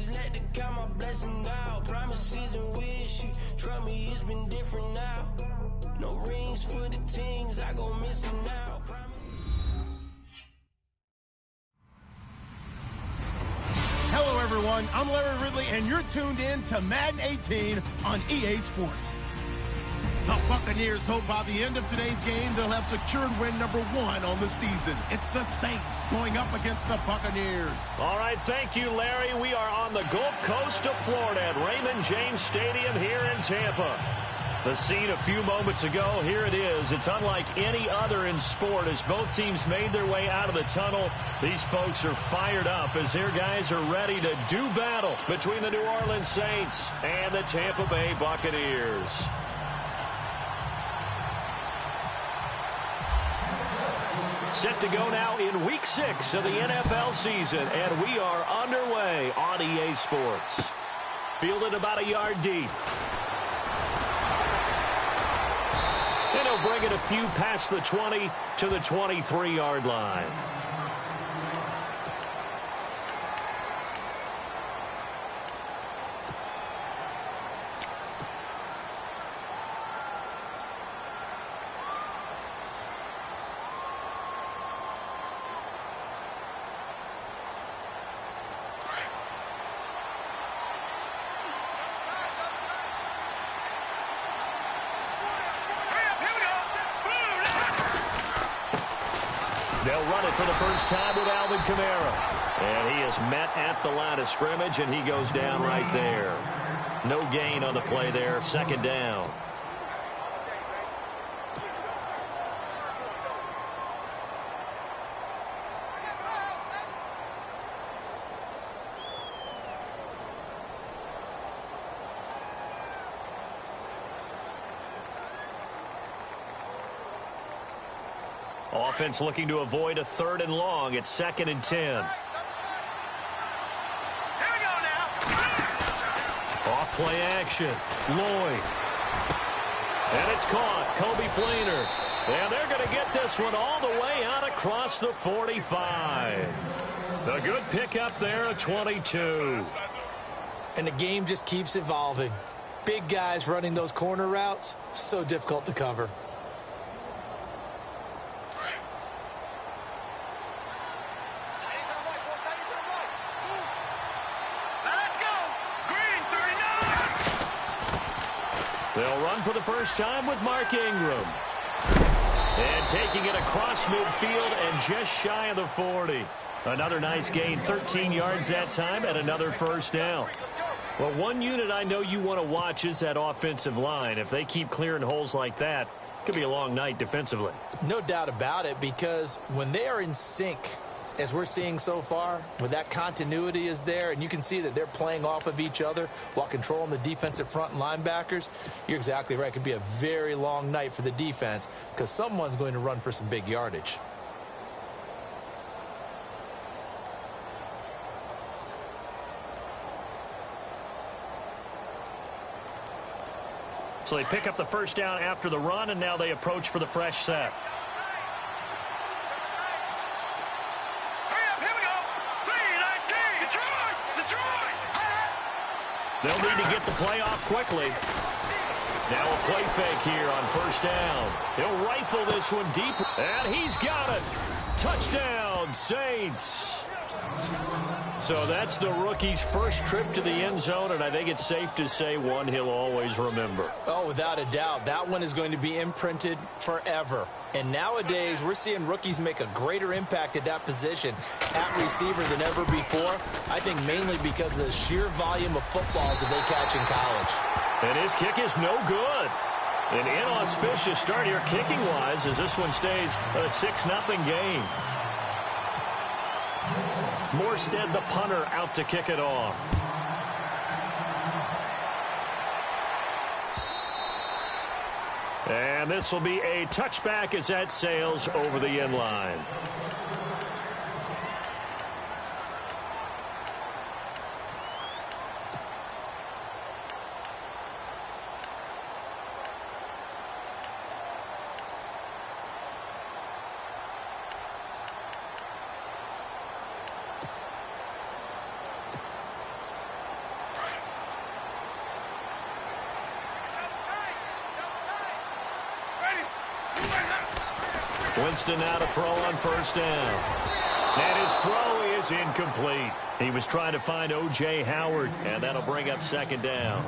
just let the count my blessing now. Promises and wish you trust me, it's been different now. No rings for the things I go missing now. Hello, everyone. I'm Larry Ridley, and you're tuned in to Madden 18 on EA Sports. The Buccaneers hope by the end of today's game they'll have secured win number 1 on the season. It's the Saints going up against the Buccaneers. All right, thank you, Larry. We are on the Gulf Coast of Florida at Raymond James Stadium here in Tampa. The scene a few moments ago, here it is. It's unlike any other in sport as both teams made their way out of the tunnel. These folks are fired up as their guys are ready to do battle between the New Orleans Saints and the Tampa Bay Buccaneers. Set to go now in Week 6 of the NFL season, and we are underway on EA Sports. Fielded about a yard deep. And he'll bring it a few past the 20 to the 23-yard line. They'll run it for the first time with Alvin Kamara. And he is met at the line of scrimmage, and he goes down right there. No gain on the play there. Second down. Offense looking to avoid a 3rd and long. It's 2nd and 10. Here we go now. Off play action. Lloyd. And it's caught. Kobe Fleener. And they're going to get this one all the way out across the 45. A good pickup there at 22. And the game just keeps evolving. Big guys running those corner routes, so difficult to cover. They'll run for the first time with Mark Ingram. And taking it across midfield and just shy of the 40. Another nice gain, 13 yards that time, and another first down. Well, one unit I know you want to watch is that offensive line. If they keep clearing holes like that, it could be a long night defensively. No doubt about it, because when they are in sync, as we're seeing so far, when that continuity is there, and you can see that they're playing off of each other while controlling the defensive front and linebackers, you're exactly right. It could be a very long night for the defense because someone's going to run for some big yardage. So they pick up the first down after the run, and now they approach for the fresh set. They'll need to get the play off quickly. Now a play fake here on first down. He'll rifle this one deep, and he's got it. Touchdown, Saints. So that's the rookie's first trip to the end zone, and I think it's safe to say one he'll always remember. Oh, without a doubt. That one is going to be imprinted forever. And nowadays, we're seeing rookies make a greater impact at that position at receiver than ever before. I think mainly because of the sheer volume of footballs that they catch in college. And his kick is no good. An inauspicious start here kicking-wise as this one stays a 6-0 game. Morstead, the punter, out to kick it off. And this will be a touchback as that sails over the end line. Winston now to throw on first down. And his throw is incomplete. He was trying to find O.J. Howard, and that'll bring up second down.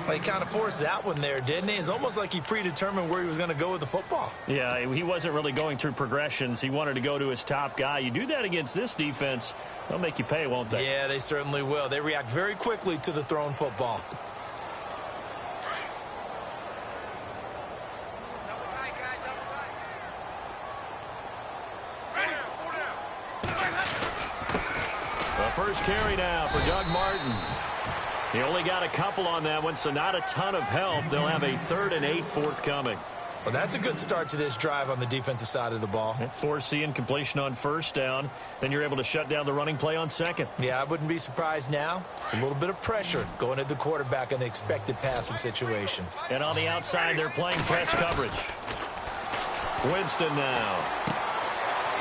Well, he kind of forced that one there, didn't he? It's almost like he predetermined where he was going to go with the football. Yeah, he wasn't really going through progressions. He wanted to go to his top guy. You do that against this defense, they'll make you pay, won't they? Yeah, they certainly will. They react very quickly to the thrown football. The first carry now for Doug Martin. He only got a couple on that one, so not a ton of help. They'll have a 3rd and 8 forthcoming. Well, that's a good start to this drive on the defensive side of the ball. Force the incompletion on first down. Then you're able to shut down the running play on second. Yeah, I wouldn't be surprised now. A little bit of pressure going at the quarterback in the expected passing situation. And on the outside, they're playing press coverage. Winston now.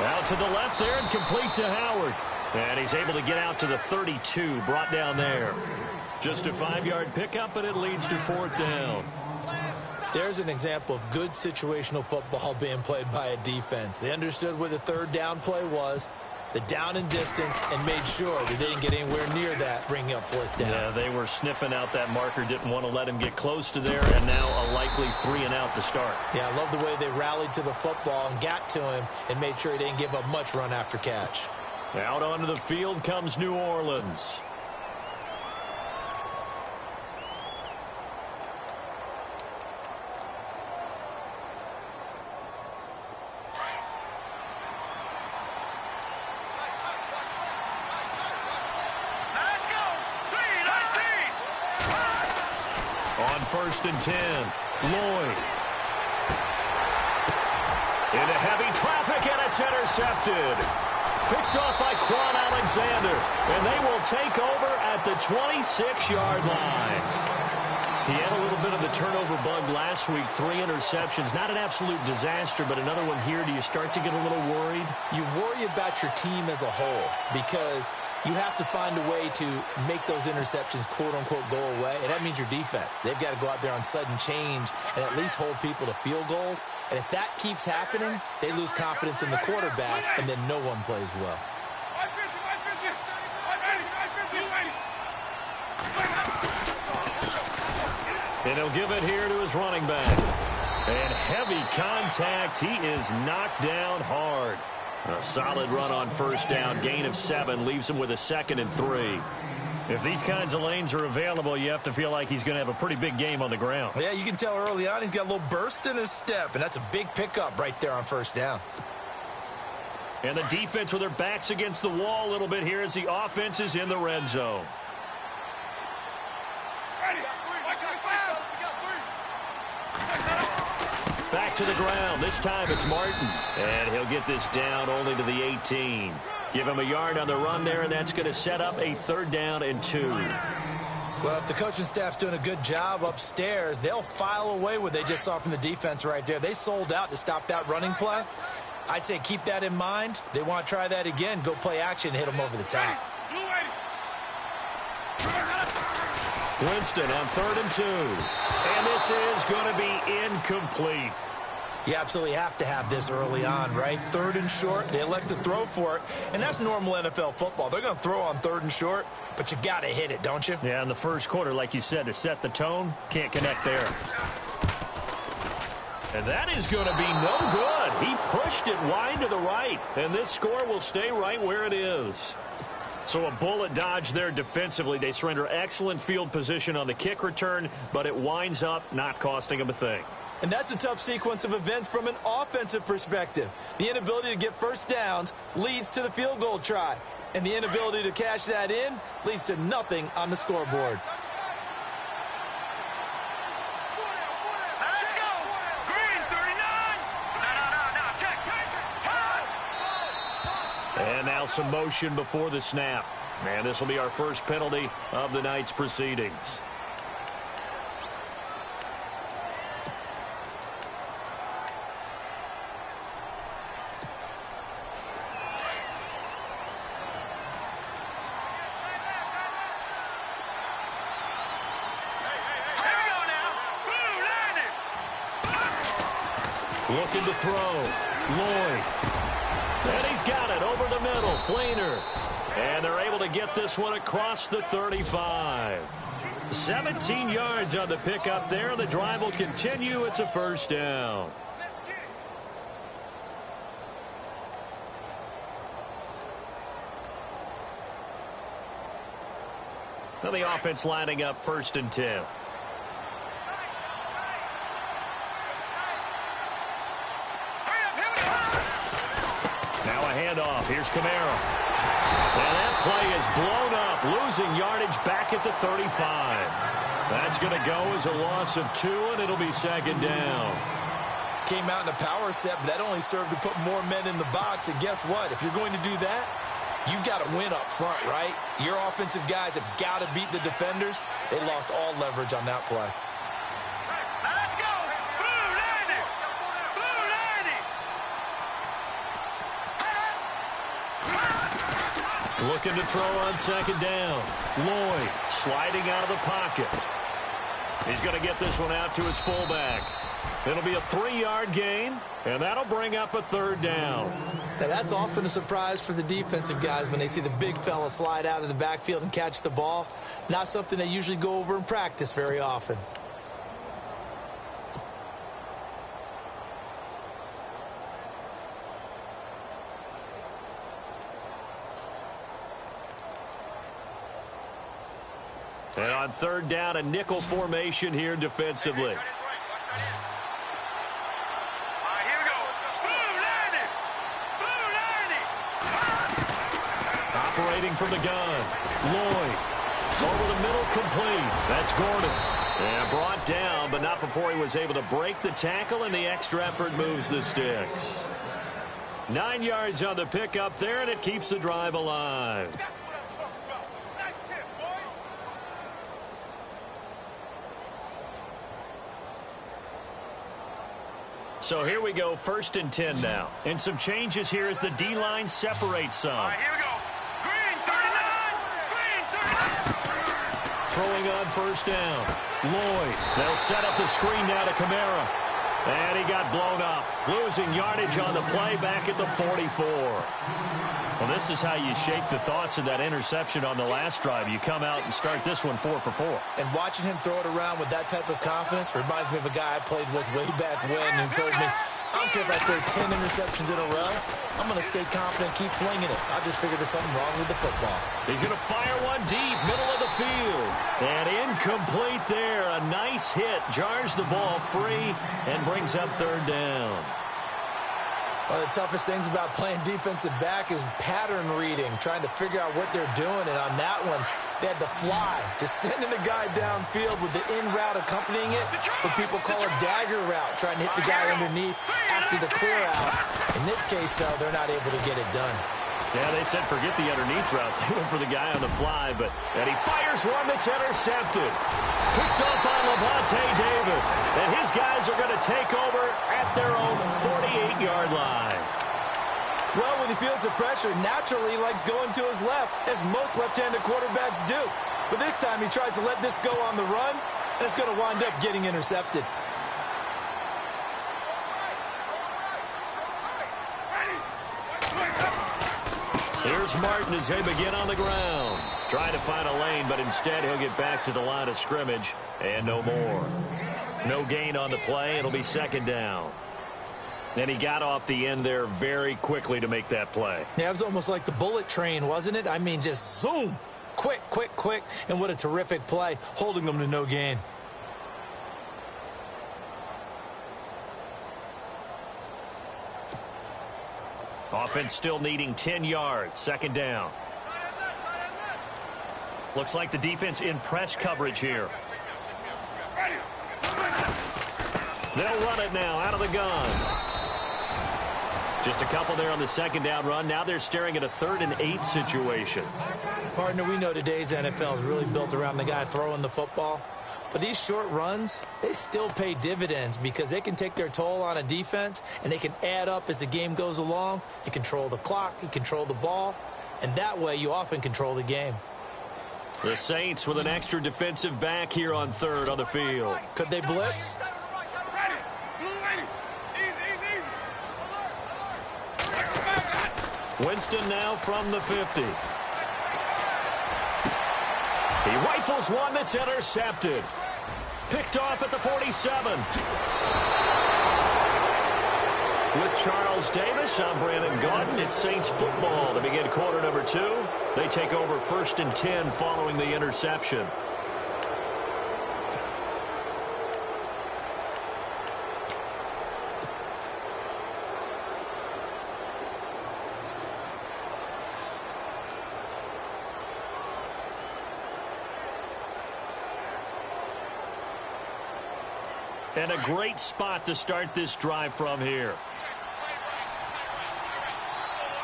Out to the left there and complete to Howard. And he's able to get out to the 32, brought down there. Just a 5-yard pickup, and it leads to 4th down. There's an example of good situational football being played by a defense. They understood where the 3rd down play was, the down and distance, and made sure that they didn't get anywhere near that, bringing up 4th down. Yeah, they were sniffing out that marker, didn't want to let him get close to there, and now a likely 3 and out to start. Yeah, I love the way they rallied to the football and got to him and made sure he didn't give up much run after catch. Out onto the field comes New Orleans. On 1st and 10, Lloyd. Into heavy traffic, and it's intercepted. Picked off by Quan Alexander, and they will take over at the 26-yard line. He had a little bit of the turnover bug last week, 3 interceptions. Not an absolute disaster, but another one here. Do you start to get a little worried? You worry about your team as a whole because you have to find a way to make those interceptions, quote-unquote, go away, and that means your defense. They've got to go out there on sudden change and at least hold people to field goals. And if that keeps happening, they lose confidence in the quarterback, and then no one plays well. And he'll give it here to his running back. And heavy contact. He is knocked down hard. A solid run on first down. Gain of 7 leaves him with a 2nd and 3. If these kinds of lanes are available, you have to feel like he's going to have a pretty big game on the ground. Yeah, you can tell early on he's got a little burst in his step, and that's a big pickup right there on first down. And the defense with their backs against the wall a little bit here as the offense is in the red zone. Back to the ground. This time it's Martin. And he'll get this down only to the 18. Give him a yard on the run there, and that's going to set up a 3rd down and 2. Well, if the coaching staff's doing a good job upstairs, they'll file away what they just saw from the defense right there. They sold out to stop that running play. I'd say keep that in mind. They want to try that again. Go play action, hit them over the top. Winston on 3rd and 2. And this is going to be incomplete. You absolutely have to have this early on, right? 3rd and short, they elect to throw for it, and that's normal NFL football. They're going to throw on 3rd and short, but you've got to hit it, don't you? Yeah, in the first quarter, like you said, to set the tone, can't connect there. And that is going to be no good. He pushed it wide to the right, and this score will stay right where it is. So a bullet dodge there defensively. They surrender excellent field position on the kick return, but it winds up not costing them a thing. And that's a tough sequence of events from an offensive perspective. The inability to get first downs leads to the field goal try. And the inability to cash that in leads to nothing on the scoreboard. Let's go. Green 39. No. And now some motion before the snap. And this will be our first penalty of the night's proceedings. Looking to throw. Lloyd. And he's got it over the middle. Fleener. And they're able to get this one across the 35. 17 yards on the pickup there. The drive will continue. It's a first down. Now the offense lining up 1st and 10. Now a handoff. Here's Camara. And that play is blown up, losing yardage back at the 35. That's going to go as a loss of 2, and it'll be 2nd down. Came out in a power set, but that only served to put more men in the box. And guess what? If you're going to do that, you've got to win up front, right? Your offensive guys have got to beat the defenders. They lost all leverage on that play. Let's go! Blue 90! Blue 90! Looking to throw on 2nd down. Lloyd sliding out of the pocket. He's going to get this one out to his fullback. It'll be a 3-yard gain, and that'll bring up a 3rd down. Now, that's often a surprise for the defensive guys when they see the big fella slide out of the backfield and catch the ball. Not something they usually go over in practice very often. And on 3rd down, a nickel formation here defensively. Operating from the gun. Lloyd. Over the middle, complete. That's Gordon. And brought down, but not before he was able to break the tackle, and the extra effort moves the sticks. 9 yards on the pickup there, and it keeps the drive alive. So here we go, 1st and 10 now. And some changes here as the D-line separates some. All right, here we go. Green 39! Green 39! Throwing on 1st down. Lloyd. They'll set up the screen now to Camara. And he got blown up. Losing yardage on the play back at the 44. Well, this is how you shake the thoughts of that interception on the last drive. You come out and start this one 4 for 4. And watching him throw it around with that type of confidence reminds me of a guy I played with way back when who told me, I don't care if I throw 10 interceptions in a row. I'm going to stay confident, keep flinging it. I just figured there's something wrong with the football. He's going to fire one deep, middle of the field. And incomplete there. A nice hit. Jars the ball free and brings up 3rd down. One of the toughest things about playing defensive back is pattern reading, trying to figure out what they're doing. And on that one, they had to fly, just sending the guy downfield with the in route accompanying it, what people call a dagger route, trying to hit the guy underneath after the clear out. In this case, though, they're not able to get it done. Yeah, they said forget the underneath route. They went for the guy on the fly, and he fires one that's intercepted. Picked up by Levante David. And his guys are going to take over at their own 48-yard line. Well, when he feels the pressure, naturally he likes going to his left, as most left-handed quarterbacks do. But this time he tries to let this go on the run, and it's going to wind up getting intercepted. Here's Martin as they begin on the ground. Trying to find a lane, but instead he'll get back to the line of scrimmage, and no more. No gain on the play. It'll be 2nd down. And he got off the end there very quickly to make that play. Yeah, it was almost like the bullet train, wasn't it? I mean, just zoom. Quick, quick, quick. And what a terrific play, holding them to no gain. Offense still needing 10 yards. 2nd down. Looks like the defense in press coverage here. They'll run it now out of the gun. Just a couple there on the 2nd down run. Now they're staring at a 3rd and 8 situation. Partner, we know today's NFL is really built around the guy throwing the football. But these short runs, they still pay dividends because they can take their toll on a defense and they can add up as the game goes along. You control the clock, you control the ball, and that way you often control the game. The Saints with an extra defensive back here on 3rd on the field. Could they blitz? Blue 80. Easy, easy. Winston now from the 50. He rifles one that's intercepted. Picked off at the 47. With Charles Davis, I'm Brandon Gaudin. It's Saints football to begin quarter number 2. They take over 1st and 10 following the interception. And a great spot to start this drive from here.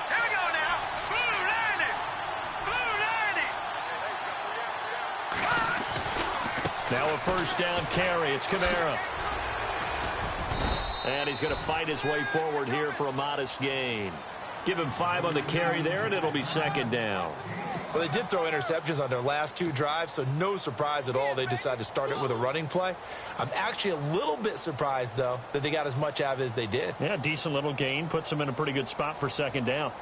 Here we go now. Blue landing. Blue landing. Now a first down carry. It's Kamara. And he's going to fight his way forward here for a modest gain. Give him 5 on the carry there, and it'll be 2nd down. Well, they did throw interceptions on their last 2 drives, so no surprise at all they decided to start it with a running play. I'm actually a little bit surprised, though, that they got as much out of it as they did. Yeah, decent little gain. Puts them in a pretty good spot for 2nd down.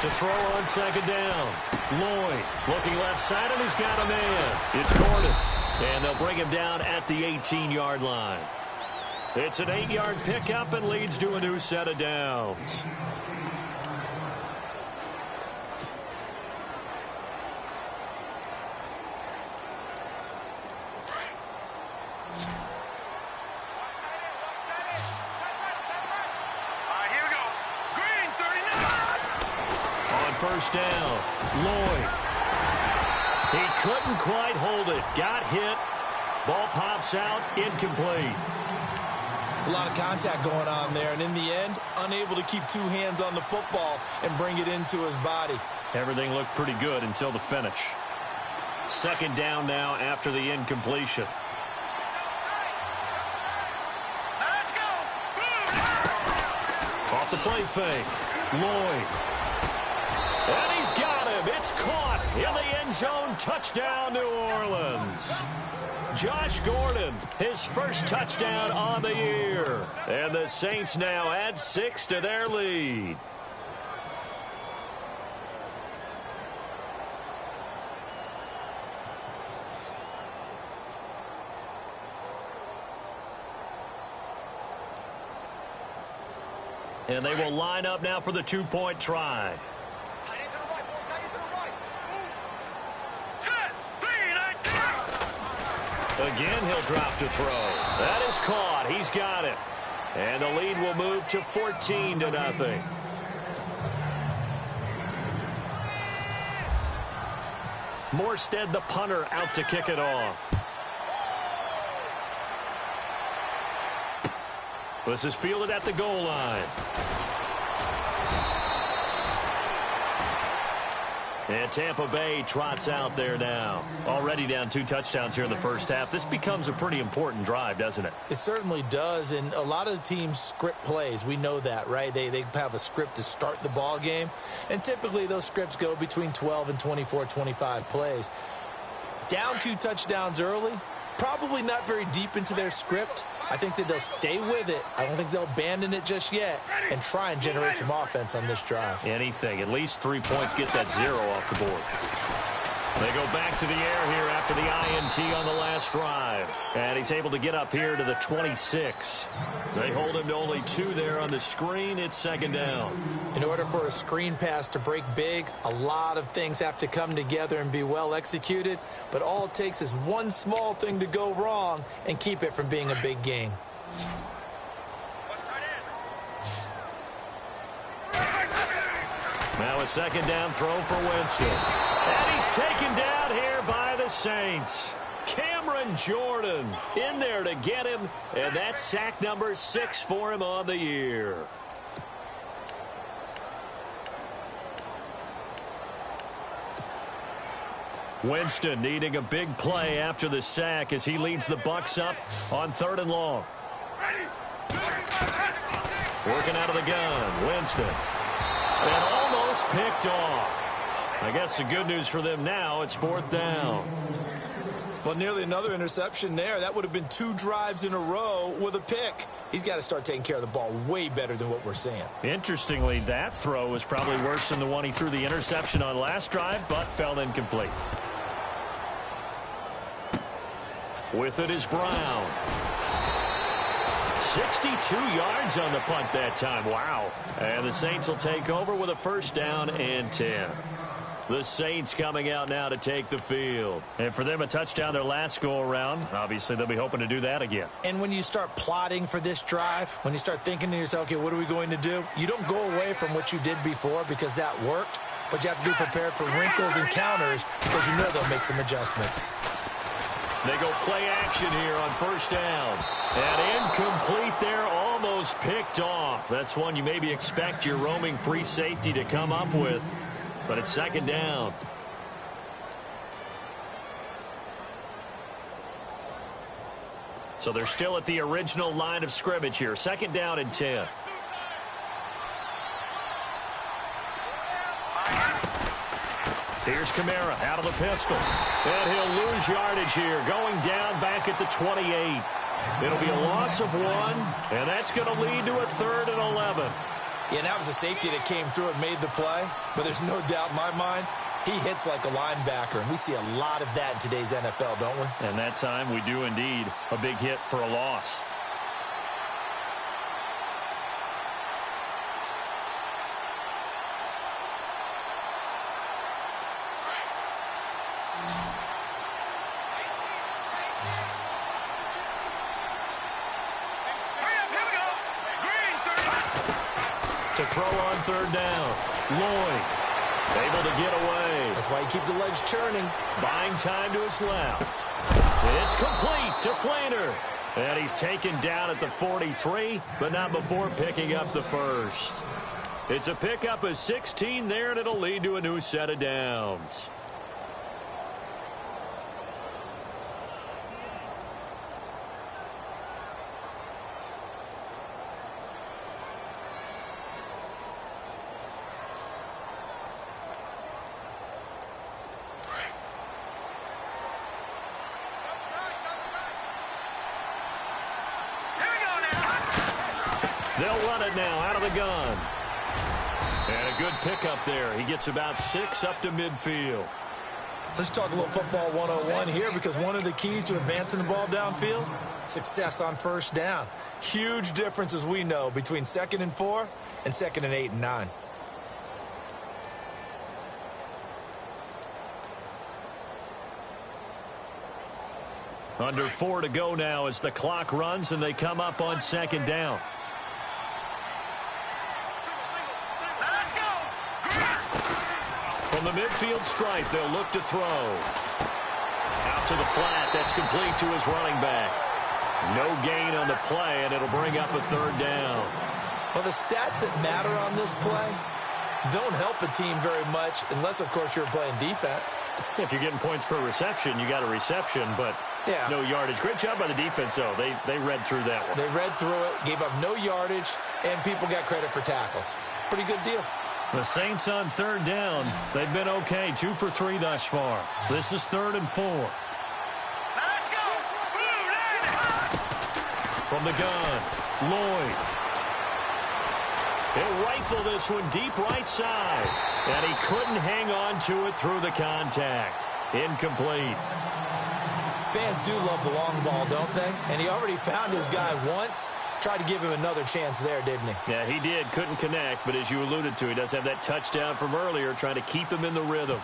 To throw on 2nd down. Lloyd looking left side, and he's got a man. It's Gordon. And they'll bring him down at the 18-yard line. It's an 8-yard pickup and leads to a new set of downs. First down, Lloyd. He couldn't quite hold it. Got hit. Ball pops out, incomplete. It's a lot of contact going on there, and in the end, unable to keep 2 hands on the football and bring it into his body. Everything looked pretty good until the finish. 2nd down now after the incompletion. Let's go. Off the play fake, Lloyd. And he's got him. It's caught in the end zone. Touchdown, New Orleans. Josh Gordon, his first touchdown on the year. And the Saints now add 6 to their lead. And they will line up now for the 2-point try. Again, he'll drop to throw. That is caught. He's got it. And the lead will move to 14-0. Morstead, the punter, out to kick it off. This is fielded at the goal line. And Tampa Bay trots out there now. Already down 2 touchdowns here in the first half. This becomes a pretty important drive, doesn't it? It certainly does, and a lot of the teams script plays. We know that, right? They have a script to start the ball game, and typically those scripts go between 12 and 24, 25 plays. Down 2 touchdowns early, probably not very deep into their script. I think that they'll stay with it. I don't think they'll abandon it just yet and try and generate some offense on this drive. Anything. At least 3 points. Get that 0 off the board. They go back to the air here after the INT on the last drive. And he's able to get up here to the 26. They hold him to only 2 there on the screen. It's 2nd down. In order for a screen pass to break big, a lot of things have to come together and be well executed. But all it takes is one small thing to go wrong and keep it from being a big gain. Now a 2nd down throw for Winston. And he's taken down here by the Saints. Cameron Jordan in there to get him. And that's sack number 6 for him on the year. Winston needing a big play after the sack as he leads the Bucs up on 3rd and long. Working out of the gun, Winston. And almost picked off. I guess the good news for them now, it's 4th down. Well, nearly another interception there. That would have been 2 drives in a row with a pick. He's got to start taking care of the ball way better than what we're seeing. Interestingly, that throw was probably worse than the one he threw the interception on last drive, but fell incomplete. With it is Brown. 62 yards on the punt that time. Wow. And the Saints will take over with a 1st down and 10. The Saints coming out now to take the field. And for them, a touchdown their last go-around. Obviously, they'll be hoping to do that again. And when you start plotting for this drive, when you start thinking to yourself, okay, what are we going to do? You don't go away from what you did before because that worked, but you have to be prepared for wrinkles and counters because you know they'll make some adjustments. They go play action here on 1st down. And incomplete there, almost picked off. That's one you maybe expect your roaming free safety to come up with. But it's 2nd down. So they're still at the original line of scrimmage here. 2nd down and 10. Here's Kamara out of the pistol. And he'll lose yardage here. Going down back at the 28. It'll be a loss of 1. And that's going to lead to a 3rd and 11. Yeah, that was a safety that came through and made the play. But there's no doubt in my mind, he hits like a linebacker. And we see a lot of that in today's NFL, don't we? And that time we do indeed. A big hit for a loss. To throw on 3rd down. Lloyd able to get away. That's why you keep the legs churning. Buying time to his left. It's complete to Flainer. And he's taken down at the 43, but not before picking up the 1st. It's a pickup of 16 there, and it'll lead to a new set of downs. They'll run it now out of the gun. And a good pickup there. He gets about 6 up to midfield. Let's talk a little football 101 here because one of the keys to advancing the ball downfield, success on 1st down. Huge difference, as we know, between 2nd and 4 and 2nd and 8 and 9. Under 4 to go now as the clock runs and they come up on 2nd down. From the midfield stripe, they'll look to throw. Out to the flat. That's complete to his running back. No gain on the play, and it'll bring up a 3rd down. Well, the stats that matter on this play don't help a team very much unless, of course, you're playing defense. If you're getting points per reception, you got a reception, but no yardage. Great job by the defense, though. They read through that one. They read through it, gave up no yardage, and people got credit for tackles. Pretty good deal. The Saints on 3rd down. They've been okay. 2 for 3 thus far. This is 3rd and 4. Let's go! From the gun, Lloyd. He'll rifle this one deep right side. And he couldn't hang on to it through the contact. Incomplete. Fans do love the long ball, don't they? And he already found his guy once. Tried to give him another chance there, didn't he? Yeah, he did. Couldn't connect, but as you alluded to, he does have that touchdown from earlier, trying to keep him in the rhythm.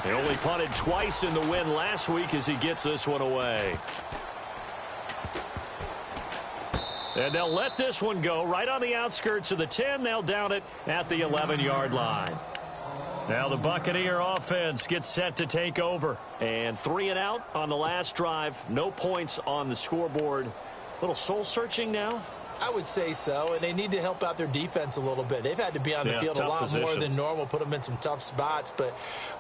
He only punted twice in the win last week as he gets this one away. And they'll let this one go right on the outskirts of the 10. They'll down it at the 11-yard line. Now the Buccaneer offense gets set to take over. And 3 and out on the last drive. No points on the scoreboard. A little soul-searching now? I would say so, and they need to help out their defense a little bit. They've had to be on the field a lot more than normal, put them in some tough spots. But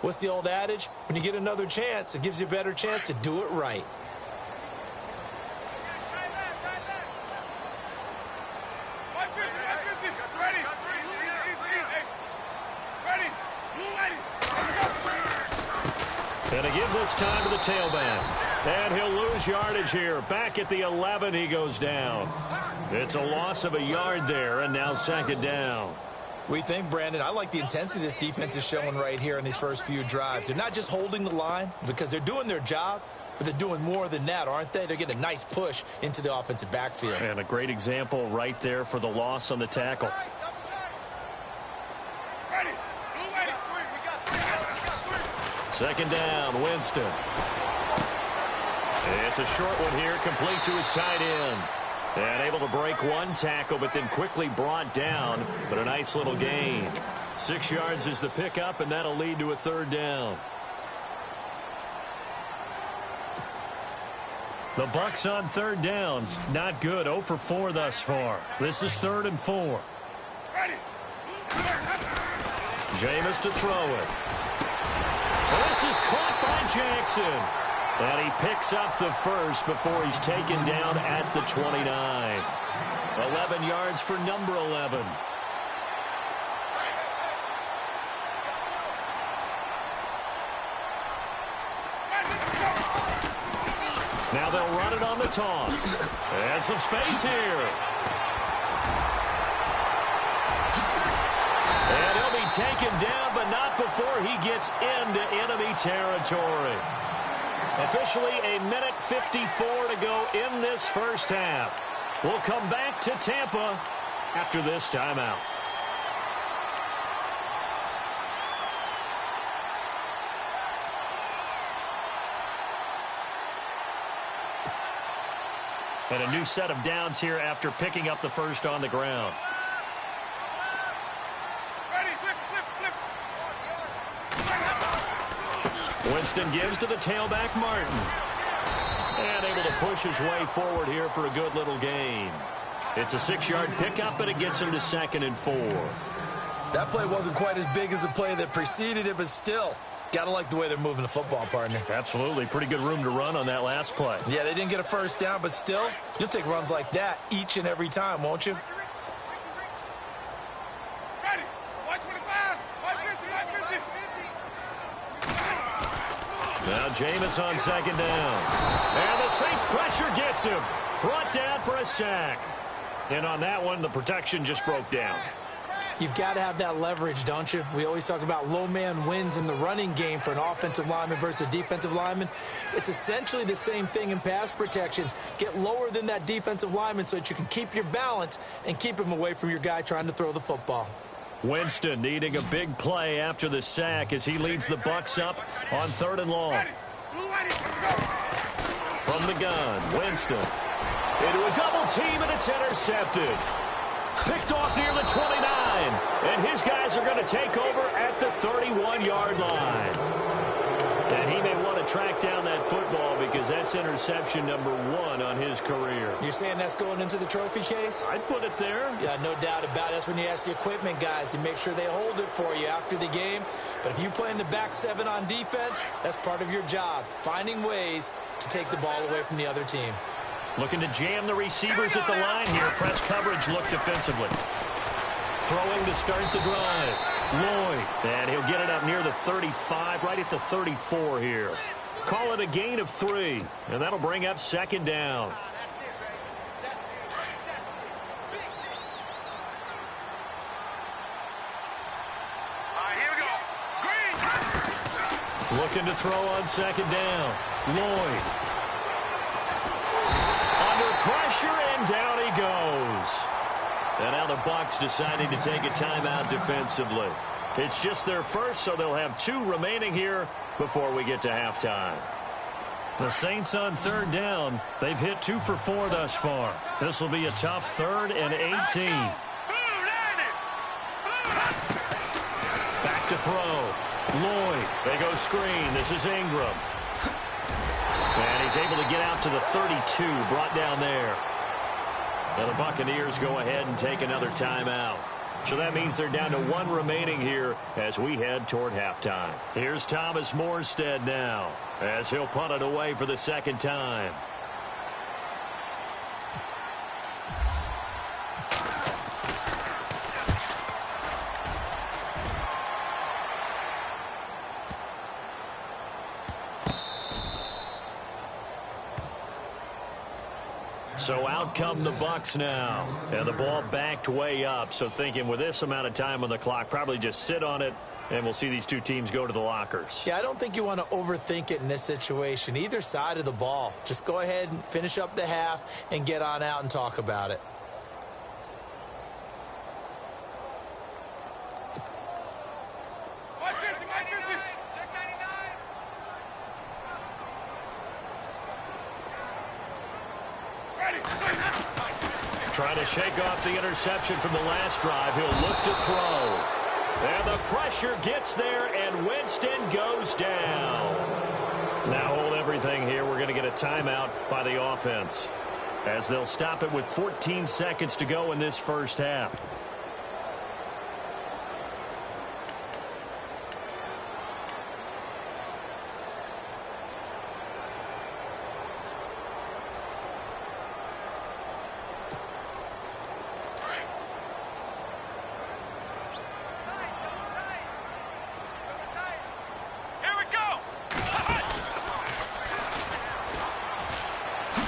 what's the old adage? When you get another chance, it gives you a better chance to do it right. And to give this time to the tailback. And he'll lose yardage here. Back at the 11, he goes down. It's a loss of a yard there, and now second down. We think, Brandon, I like the intensity this defense is showing right here in these first few drives. They're not just holding the line because they're doing their job, but they're doing more than that, aren't they? They're getting a nice push into the offensive backfield. And a great example right there for the loss on the tackle. Second down, Winston. It's a short one here, complete to his tight end. And able to break one tackle, but then quickly brought down. But a nice little gain. 6 yards is the pickup, and that'll lead to a third down. The Bucs on third down. Not good. 0 for 4 thus far. This is 3rd and 4. Jameis to throw it. This is caught by Jackson. And he picks up the first before he's taken down at the 29. 11 yards for number 11. Now they'll run it on the toss. And some space here. And he'll be taken down, but not before he gets into enemy territory. Officially a minute 54 to go in this first half. We'll come back to Tampa after this timeout. And a new set of downs here after picking up the first on the ground. Winston gives to the tailback, Martin. And able to push his way forward here for a good little gain. It's a 6-yard pickup, but it gets him to 2nd and 4. That play wasn't quite as big as the play that preceded it, but still, got to like the way they're moving the football, partner. Absolutely. Pretty good room to run on that last play. Yeah, they didn't get a first down, but still, you'll take runs like that each and every time, won't you? Now Jameis on second down. And the Saints pressure gets him. Brought down for a sack. And on that one, the protection just broke down. You've got to have that leverage, don't you? We always talk about low man wins in the running game for an offensive lineman versus a defensive lineman. It's essentially the same thing in pass protection. Get lower than that defensive lineman so that you can keep your balance and keep him away from your guy trying to throw the football. Winston needing a big play after the sack as he leads the Bucs up on 3rd and long. From the gun, Winston into a double team, and it's intercepted. Picked off near the 29, and his guys are going to take over at the 31-yard line. And he may want to track down that football because that's interception number 1 on his career. You're saying that's going into the trophy case? I'd put it there. Yeah, no doubt about it. That's when you ask the equipment guys to make sure they hold it for you after the game. But if you play in the back 7 on defense, that's part of your job, finding ways to take the ball away from the other team. Looking to jam the receivers at the line here. Press coverage look defensively. Throwing to start the drive. Lloyd. And he'll get it up near the 35, right at the 34 here. Call it a gain of 3. And that'll bring up second down. Here we go. Green. Looking to throw on second down. Lloyd. Under pressure, and down he goes. And now the Bucs deciding to take a timeout defensively. It's just their first, so they'll have 2 remaining here before we get to halftime. The Saints on 3rd down. They've hit 2 for 4 thus far. This will be a tough 3rd and 18. Back to throw. Lloyd. They go screen. This is Ingram. And he's able to get out to the 32, brought down there. Now the Buccaneers go ahead and take another timeout. So that means they're down to 1 remaining here as we head toward halftime. Here's Thomas Morstead now as he'll punt it away for the 2nd time. So out come the Bucs now. And the ball backed way up. So thinking with this amount of time on the clock, probably just sit on it, and we'll see these two teams go to the lockers. Yeah, I don't think you want to overthink it in this situation. Either side of the ball. Just go ahead and finish up the half and get on out and talk about it. Trying to shake off the interception from the last drive. He'll look to throw. And the pressure gets there, and Winston goes down. Now hold everything here. We're going to get a timeout by the offense, as they'll stop it with 14 seconds to go in this first half.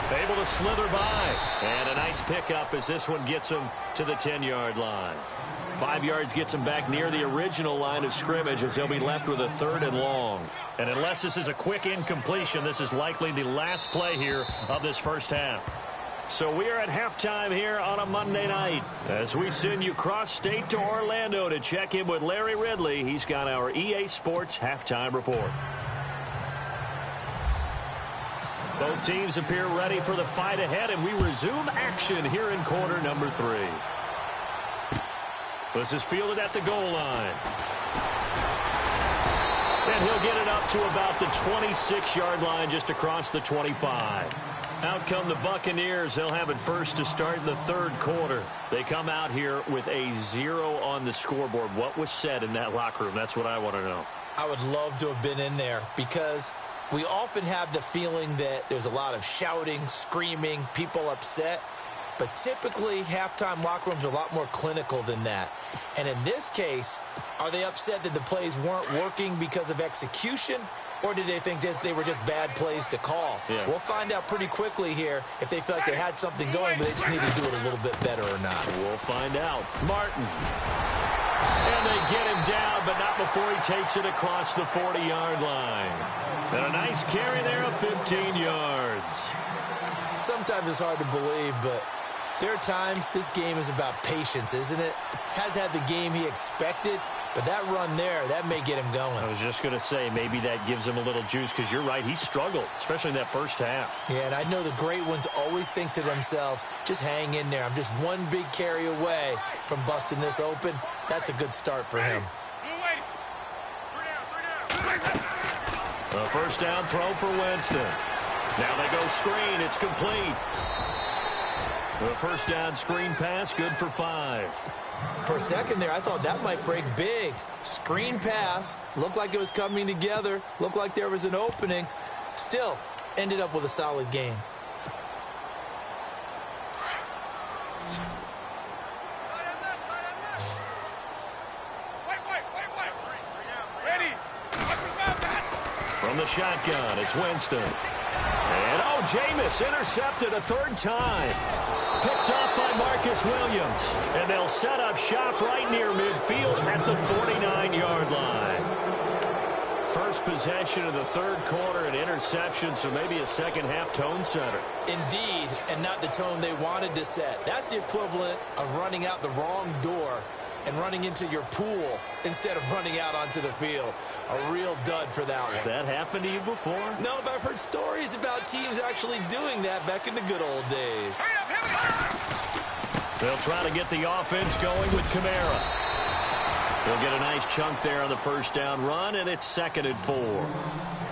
Able to slither by. And a nice pickup as this one gets him to the 10-yard line. 5 yards gets him back near the original line of scrimmage as he'll be left with a 3rd and long. And unless this is a quick incompletion, this is likely the last play here of this first half. So we are at halftime here on a Monday night as we send you cross-state to Orlando to check in with Larry Ridley. He's got our EA Sports halftime report. Both teams appear ready for the fight ahead, and we resume action here in quarter number 3. This is fielded at the goal line. And he'll get it up to about the 26-yard line, just across the 25. Out come the Buccaneers. They'll have it first to start in the 3rd quarter. They come out here with a 0 on the scoreboard. What was said in that locker room? That's what I want to know. I would love to have been in there, because we often have the feeling that there's a lot of shouting, screaming, people upset. But typically, halftime locker rooms are a lot more clinical than that. And in this case, are they upset that the plays weren't working because of execution? Or did they think they were just bad plays to call? Yeah. We'll find out pretty quickly here if they feel like they had something going, but they just need to do it a little bit better or not. We'll find out. Martin. And they get him down, but not before he takes it across the 40-yard line. And a nice carry there of 15 yards. Sometimes it's hard to believe, but there are times this game is about patience, isn't it? Has had the game he expected, but that run there, that may get him going. I was just going to say, maybe that gives him a little juice, because you're right, he struggled, especially in that first half. Yeah, and I know the great ones always think to themselves, just hang in there. I'm just one big carry away from busting this open. That's a good start for him. A first down throw for Winston. Now they go screen. It's complete. The first down screen pass, good for 5. For a second there, I thought that might break big. Screen pass. Looked like it was coming together. Looked like there was an opening. Still, ended up with a solid game. From the shotgun, it's Winston. And, Jameis intercepted a 3rd time. Picked off by Marcus Williams. And they'll set up shop right near midfield at the 49-yard line. First possession of the 3rd quarter, an interception, so maybe a second-half tone setter. Indeed, and not the tone they wanted to set. That's the equivalent of running out the wrong door and running into your pool instead of running out onto the field. A real dud for that one. Has that happened to you before? No, but I've heard stories about teams actually doing that back in the good old days. They'll try to get the offense going with Kamara. They'll get a nice chunk there on the first down run, and it's 2nd and 4.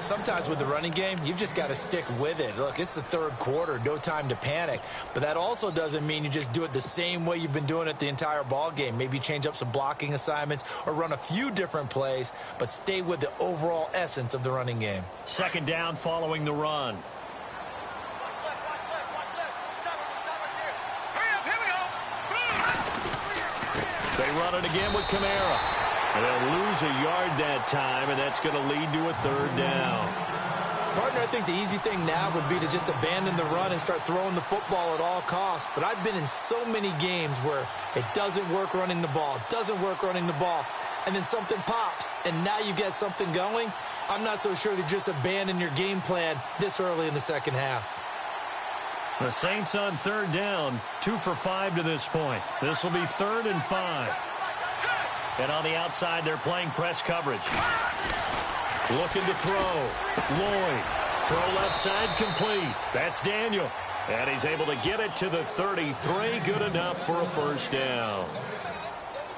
Sometimes with the running game, you've just got to stick with it. Look, it's the 3rd quarter, no time to panic. But that also doesn't mean you just do it the same way you've been doing it the entire ball game. Maybe change up some blocking assignments or run a few different plays, but stay with the overall essence of the running game. 2nd down following the run. They run it again with Kamara. And they'll lose a yard that time, and that's going to lead to a 3rd down. Partner, I think the easy thing now would be to just abandon the run and start throwing the football at all costs. But I've been in so many games where it doesn't work running the ball, and then something pops, and now you get something going. I'm not so sure that just abandon your game plan this early in the second half. The Saints on third down, 2 for 5 to this point. This will be 3rd and 5. And on the outside, they're playing press coverage. Looking to throw. Lloyd. Throw left side complete. That's Daniel. And he's able to get it to the 33. Good enough for a first down.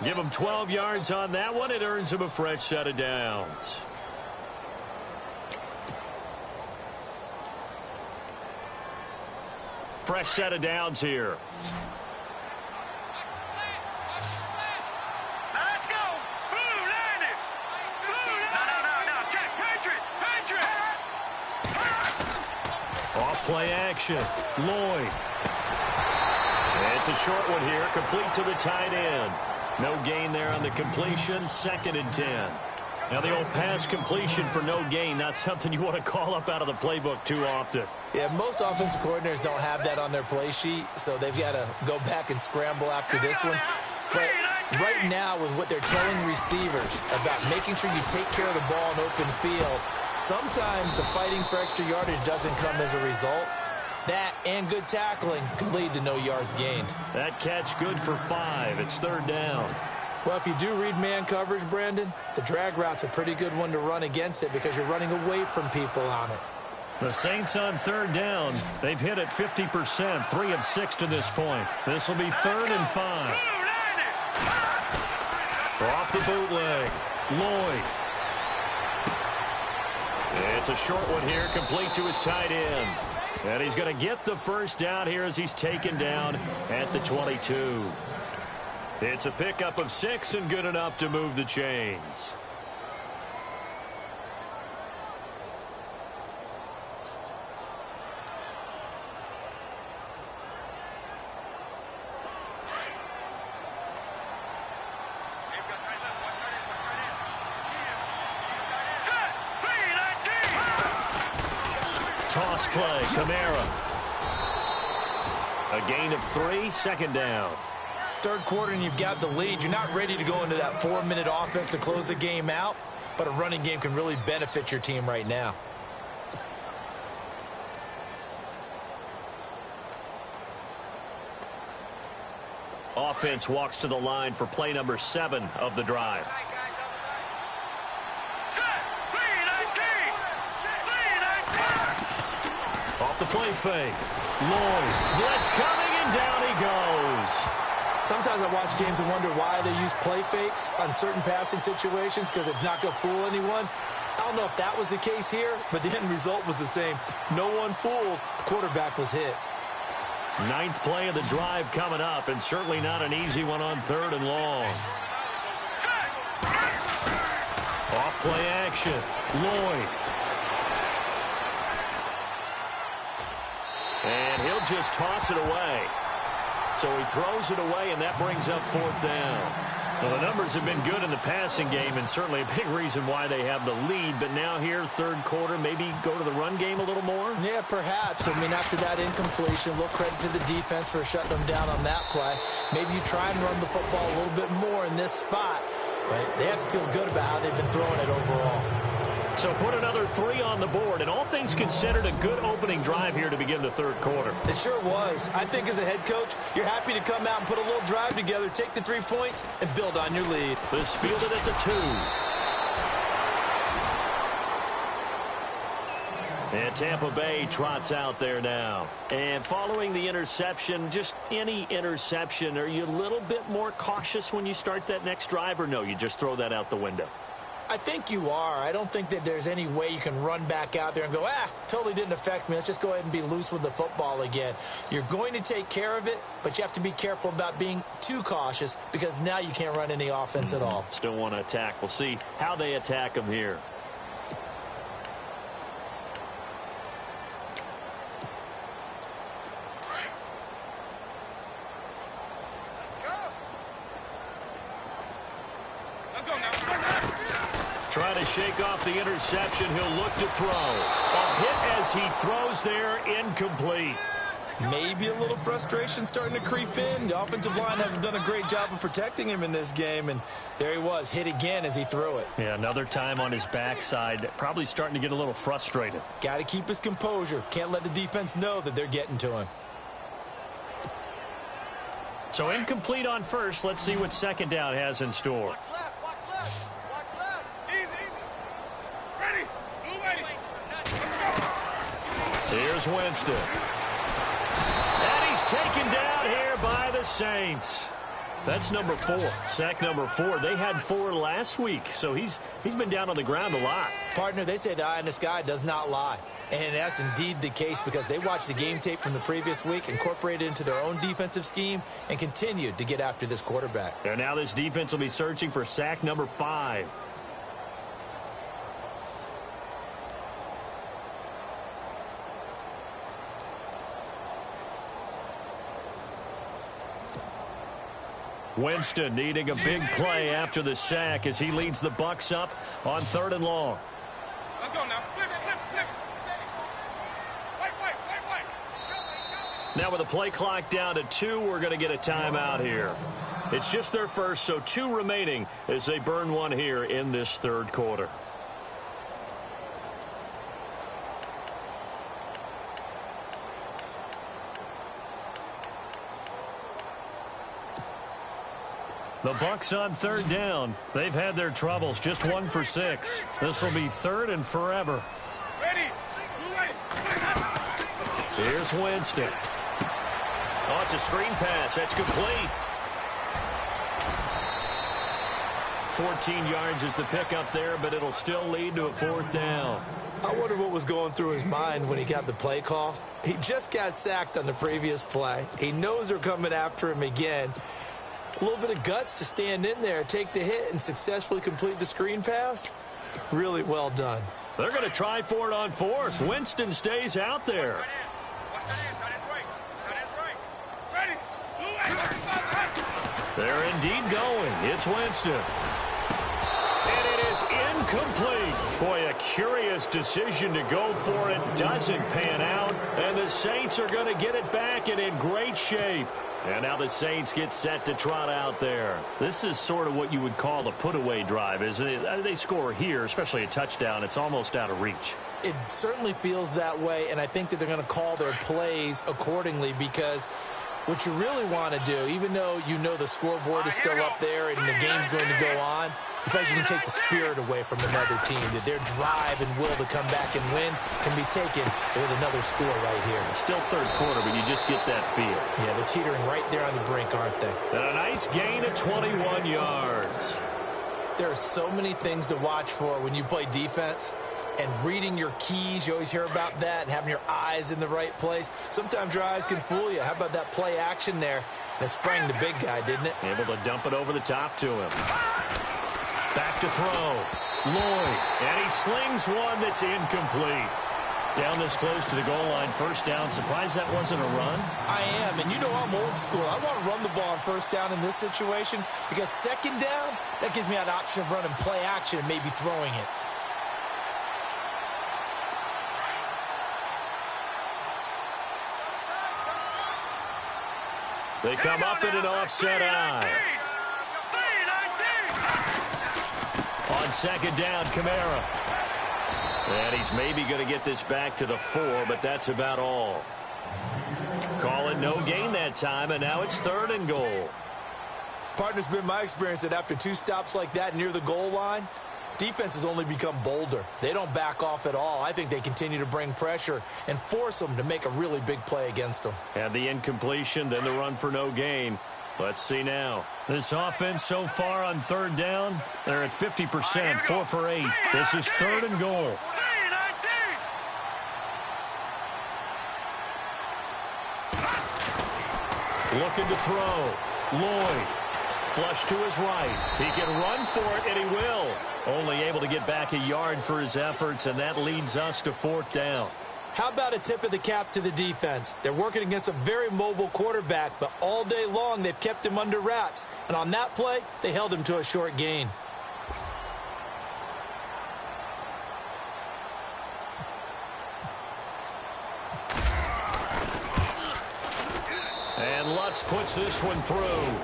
Give him 12 yards on that one. It earns him a fresh set of downs. Fresh set of downs here. Let's go. Blue landed. No. Check. Patriot. Off play action. Lloyd. It's a short one here. Complete to the tight end. No gain there on the completion. 2nd and 10. Now the old pass completion for no gain, not something you want to call up out of the playbook too often. Yeah, most offensive coordinators don't have that on their play sheet, so they've got to go back and scramble after this one. But right now, with what they're telling receivers about making sure you take care of the ball in open field, sometimes the fighting for extra yardage doesn't come as a result. That and good tackling can lead to no yards gained. That catch good for 5. It's 3rd down. Well, if you do read man coverage, Brandon, the drag route's a pretty good one to run against it because you're running away from people on it. The Saints on 3rd down. They've hit it 50%, 3 of 6 to this point. This will be 3rd and 5. Off the bootleg. Lloyd. It's a short one here, complete to his tight end. And he's going to get the first down here as he's taken down at the 22. It's a pickup of 6 and good enough to move the chains. Toss play, Kamara. A gain of 3, 2nd down. Third quarter and you've got the lead. You're not ready to go into that 4-minute offense to close the game out, but a running game can really benefit your team right now. Offense walks to the line for play number 7 of the drive. Off the play fake. Lloyd. Blitz coming, and down he goes. Sometimes I watch games and wonder why they use play fakes on certain passing situations because it's not going to fool anyone. I don't know if that was the case here, but the end result was the same. No one fooled. The quarterback was hit. 9th play of the drive coming up, and certainly not an easy one on 3rd and long. Off play action. Lloyd. And he'll just toss it away. So he throws it away, and that brings up 4th down. Well, the numbers have been good in the passing game, and certainly a big reason why they have the lead. But now here, 3rd quarter, maybe go to the run game a little more? Yeah, perhaps. I mean, after that incompletion, a little credit to the defense for shutting them down on that play. Maybe you try and run the football a little bit more in this spot. But they have to feel good about how they've been throwing it overall. So put another 3 on the board, and all things considered, a good opening drive here to begin the 3rd quarter. It sure was. I think as a head coach, you're happy to come out and put a little drive together, take the 3 points, and build on your lead. This fielded at the 2. And Tampa Bay trots out there now. And following the interception, just any interception, are you a little bit more cautious when you start that next drive, or no, you just throw that out the window? I think you are. I don't think that there's any way you can run back out there and go, totally didn't affect me. Let's just go ahead and be loose with the football again. You're going to take care of it, but you have to be careful about being too cautious because now you can't run any offense at all. Still want to attack. We'll see how they attack them here. Trying to shake off the interception. He'll look to throw. A hit as he throws there, incomplete. Maybe a little frustration starting to creep in. The offensive line hasn't done a great job of protecting him in this game, and there he was, hit again as he threw it. Yeah, another time on his backside, probably starting to get a little frustrated. Got to keep his composure. Can't let the defense know that they're getting to him. So incomplete on first. Let's see what second down has in store. Watch left, watch left, watch left. Easy, easy. Ready, blue ready. Here's Winston. And he's taken down here by the Saints. That's number 4. Sack number 4. They had 4 last week, so he's been down on the ground a lot. Partner, they say the eye in the sky does not lie. And that's indeed the case because they watched the game tape from the previous week, incorporated it into their own defensive scheme, and continued to get after this quarterback. And now this defense will be searching for sack number 5. Winston needing a big play after the sack as he leads the Bucs up on 3rd and long. Let's go now. Flip, flip, flip. White. Now with the play clock down to 2, we're going to get a timeout here. It's just their first, so 2 remaining as they burn one here in this 3rd quarter. The Bucs on 3rd down. They've had their troubles, just 1 for 6. This will be 3rd and forever. Ready. Here's Winston. Oh, it's a screen pass. That's complete. 14 yards is the pickup there, but it'll still lead to a 4th down. I wonder what was going through his mind when he got the play call. He just got sacked on the previous play. He knows they're coming after him again. A little bit of guts to stand in there, take the hit, and successfully complete the screen pass. Really well done. They're going to try for it on 4th. Winston stays out there. They're indeed going. It's Winston. And it is incomplete. Boy, a curious decision to go for it. Doesn't pan out. And the Saints are going to get it back and in great shape. And now the Saints get set to trot out there. This is sort of what you would call a put-away drive, isn't it? They score here, especially a touchdown. It's almost out of reach. It certainly feels that way, and I think that they're going to call their plays accordingly because what you really want to do, even though you know the scoreboard is still up there and the game's going to go on, I feel like you can take the spirit away from another team, that their drive and will to come back and win can be taken with another score right here. Still 3rd quarter, but you just get that feel. Yeah, they're teetering right there on the brink, aren't they? And a nice gain of 21 yards. There are so many things to watch for when you play defense. And reading your keys, you always hear about that, and having your eyes in the right place. Sometimes your eyes can fool you. How about that play action there? And it sprang the big guy, didn't it? Able to dump it over the top to him. Back to throw. Lloyd. And he slings one that's incomplete. Down this close to the goal line. 1st down. Surprised that wasn't a run? I am. And you know I'm old school. I want to run the ball on 1st down in this situation because 2nd down, that gives me an option of running play action and maybe throwing it. They come up in an offset eye. On 2nd down, Kamara. And he's maybe going to get this back to the 4, but that's about all. Call it no gain that time, and now it's 3rd and goal. Partner's been my experience that after 2 stops like that near the goal line, defenses only become bolder. They don't back off at all. I think they continue to bring pressure and force them to make a really big play against them. And the incompletion, then the run for no gain. Let's see now. This offense so far on 3rd down, they're at 50%, 4 for 8. This is 3rd and goal. Looking to throw. Lloyd. Flush to his right. He can run for it, and he will. Only able to get back a yard for his efforts, and that leads us to 4th down. How about a tip of the cap to the defense? They're working against a very mobile quarterback, but all day long they've kept him under wraps. And on that play, they held him to a short gain. And Lutz puts this one through.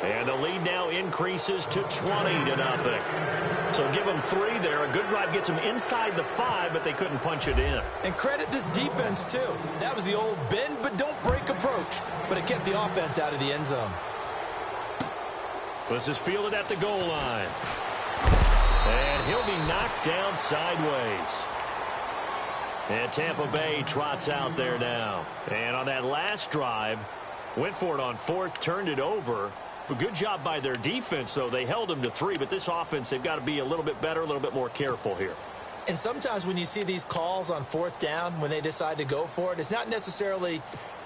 And the lead now increases to 20-0. So give them 3 there. A good drive gets them inside the 5, but they couldn't punch it in. And credit this defense, too. That was the old bend but don't break approach. But it kept the offense out of the end zone. This is fielded at the goal line. And he'll be knocked down sideways. And Tampa Bay trots out there now. And on that last drive, went for it on 4th, turned it over. But good job by their defense, though. They held them to 3, but this offense, they've got to be a little bit better, a little bit more careful here. And sometimes when you see these calls on 4th down, when they decide to go for it, it's not necessarily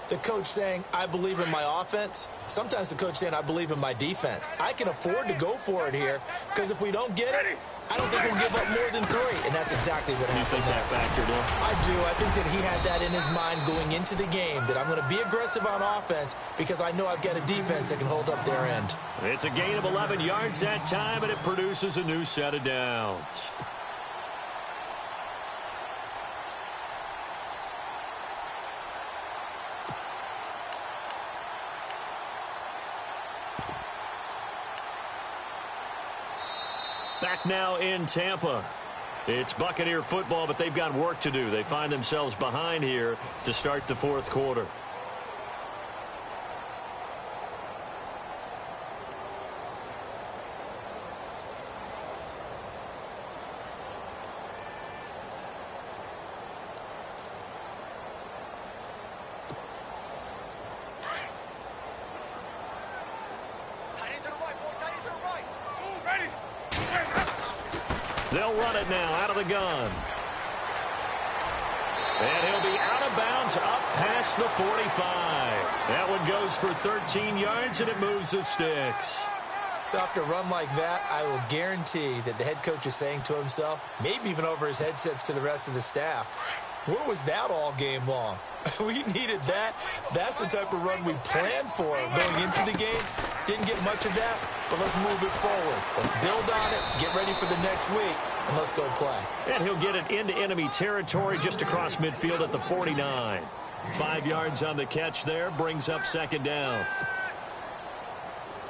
the coach saying, I believe in my offense. Sometimes the coach saying, I believe in my defense. I can afford to go for it here because if we don't get it, I don't think we'll give up more than 3. And that's exactly what happened. You think that factored in? I do. I think that he had that in his mind going into the game, that I'm going to be aggressive on offense because I know I've got a defense that can hold up their end. It's a gain of 11 yards that time, and it produces a new set of downs. Back now in Tampa. It's Buccaneer football, but they've got work to do. They find themselves behind here to start the 4th quarter. They'll run it now out of the gun. And he'll be out of bounds up past the 45. That one goes for 13 yards, and it moves the sticks. So after a run like that, I will guarantee that the head coach is saying to himself, maybe even over his headsets to the rest of the staff, where was that all game long? We needed that. That's the type of run we planned for going into the game. Didn't get much of that, but let's move it forward. Let's build on it, get ready for the next week, and let's go play. And he'll get it into enemy territory just across midfield at the 49. 5 yards on the catch there, brings up 2nd down.